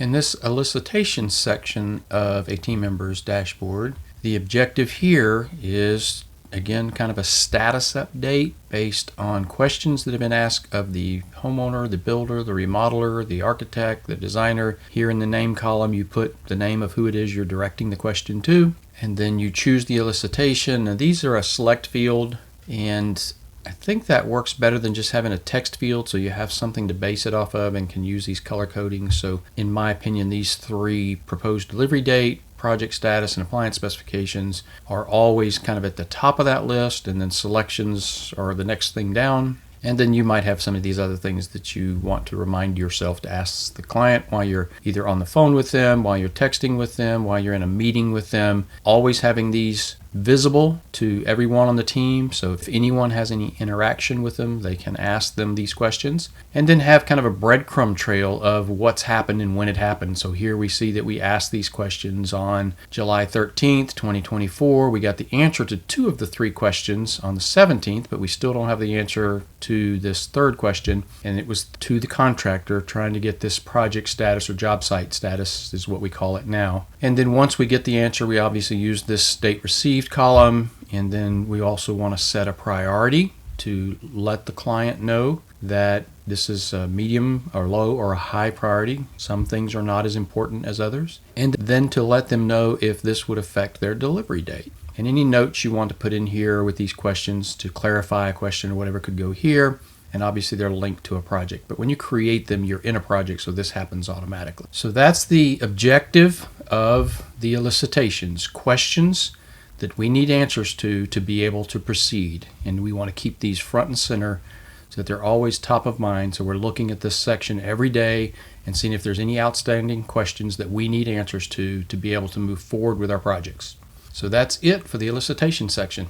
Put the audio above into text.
In this elicitation section of a team member's dashboard, the objective here is, again, kind of a status update based on questions that have been asked of the homeowner, the builder, the remodeler, the architect, the designer. Here in the name column, you put the name of who it is you're directing the question to, and then you choose the elicitation. Now, these are a select field, and I think that works better than just having a text field, so you have something to base it off of and can use these color codings. So in my opinion, these three: proposed delivery date, project status, and appliance specifications, are always kind of at the top of that list, and then selections are the next thing down. And then you might have some of these other things that you want to remind yourself to ask the client while you're either on the phone with them, while you're texting with them, while you're in a meeting with them. Always having these visible to everyone on the team, so if anyone has any interaction with them, they can ask them these questions, and then have kind of a breadcrumb trail of what's happened and when it happened. So here we see that we asked these questions on July 13th, 2024. We got the answer to 2 of the 3 questions on the 17th, but we still don't have the answer to this 3rd question, and it was to the contractor trying to get this project status, or job site status is what we call it now. And then once we get the answer, we obviously use this date received column, and then we also want to set a priority to let the client know that this is a medium or low or a high priority. Some things are not as important as others, and then to let them know if this would affect their delivery date. And any notes you want to put in here with these questions to clarify a question or whatever could go here, and obviously they're linked to a project. But when you create them, you're in a project, so this happens automatically. So that's the objective of the elicitations: questions that we need answers to be able to proceed. And we want to keep these front and center so that they're always top of mind. So we're looking at this section every day and seeing if there's any outstanding questions that we need answers to be able to move forward with our projects. So that's it for the elicitation section.